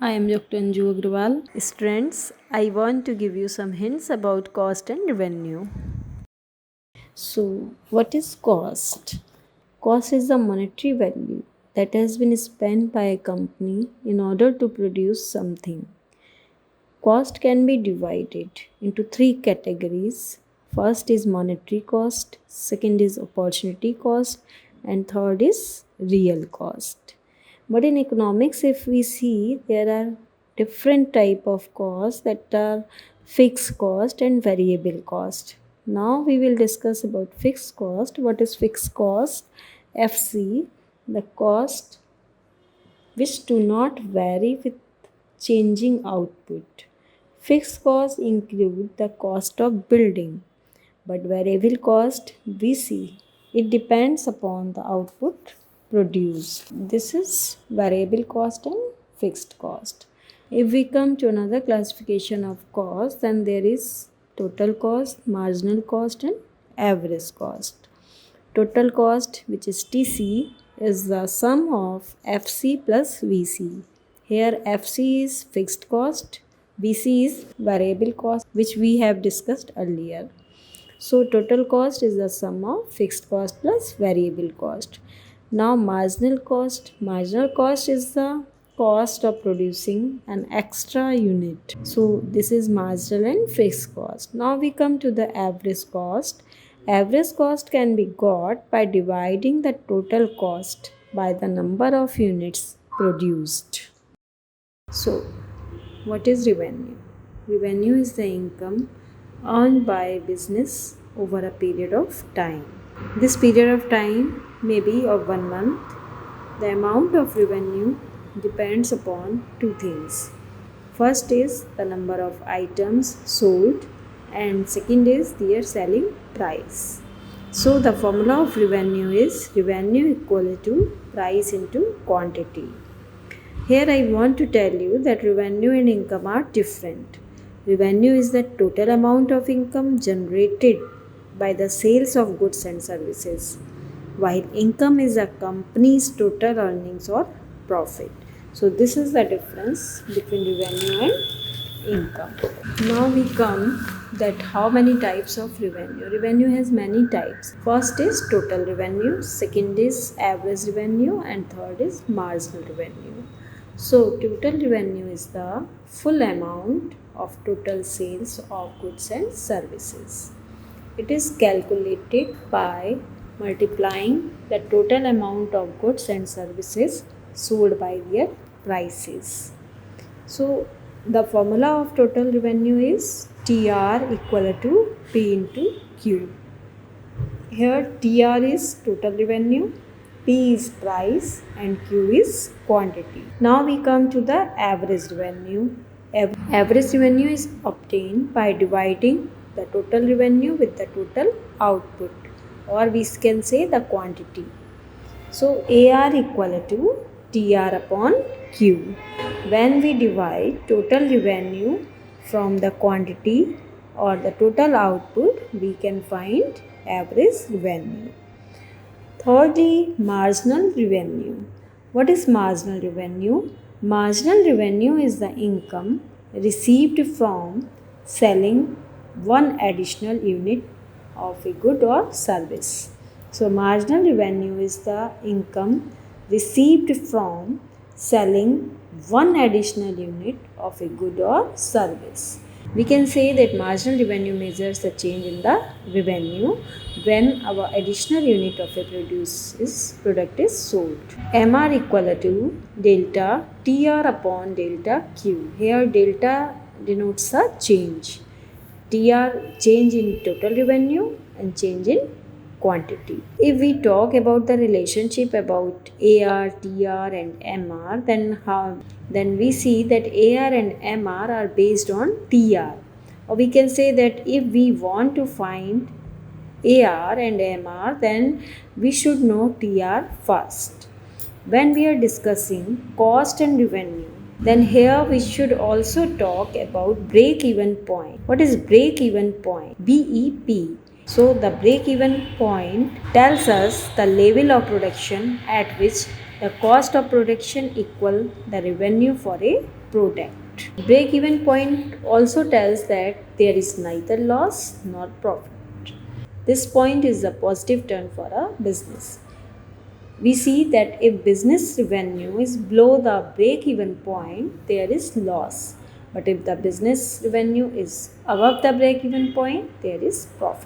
I am Dr. Anju Agrawal. Students, I want to give you some hints about cost and revenue. So, what is cost? Cost is the monetary value that has been spent by a company in order to produce something. Cost can be divided into three categories. First is monetary cost, second is opportunity cost, and third is real cost. But in economics, if we see, there are different type of costs that are fixed cost and variable cost. Now we will discuss about fixed cost. What is fixed cost? FC, the cost which do not vary with changing output. Fixed costs include the cost of building, but variable cost we see it depends upon the output produced. This is variable cost and fixed cost. If we come to another classification of cost, then there is total cost, marginal cost, and average cost. Total cost, which is TC, is the sum of FC plus VC. Here FC is fixed cost, VC is variable cost, which we have discussed earlier. So total cost is the sum of fixed cost plus variable cost. Now marginal cost. Marginal cost is the cost of producing an extra unit. So this is marginal and fixed cost. Now we come to the average cost. Average cost can be got by dividing the total cost by the number of units produced. So what is revenue? Revenue is the income earned by a business over a period of time. This period of time may be of 1 month. The amount of revenue depends upon two things. First is the number of items sold, and second is their selling price. So the formula of revenue is revenue equal to price into quantity. Here I want to tell you that revenue and income are different. Revenue is the total amount of income generated by the sales of goods and services, while income is a company's total earnings or profit. So this is the difference between revenue and income. Now we come that how many types of revenue. Revenue has many types. First is total revenue, second is average revenue, and third is marginal revenue. So total revenue is the full amount of total sales of goods and services. It is calculated by multiplying the total amount of goods and services sold by their prices. So the formula of total revenue is TR equal to P into Q. Here TR is total revenue, P is price, and Q is quantity. Now we come to the average revenue. Average revenue is obtained by dividing the total revenue with the total output, or we can say the quantity. So AR equal to TR upon Q. When we divide total revenue from the quantity or the total output, we can find average revenue. Thirdly, marginal revenue. What is marginal revenue? Marginal revenue is the income received from selling one additional unit of a good or service. So, marginal revenue is the income received from selling one additional unit of a good or service. We can say that marginal revenue measures the change in the revenue when our additional unit of a product is sold. MR equal to delta TR upon delta Q. Here delta denotes a change. TR change in total revenue and change in quantity. If we talk about the relationship about AR, TR and MR, then we see that AR and MR are based on TR. Or we can say that if we want to find AR and MR, then we should know TR first. When we are discussing cost and revenue, then here we should also talk about break-even point. What is break-even point? BEP. So the break-even point tells us the level of production at which The cost of production equal the revenue for a product. Break-even point also tells that there is neither loss nor profit. This point is a positive turn for a business. We see that if business revenue is below the break-even point, there is loss. But if the business revenue is above the break-even point, there is profit.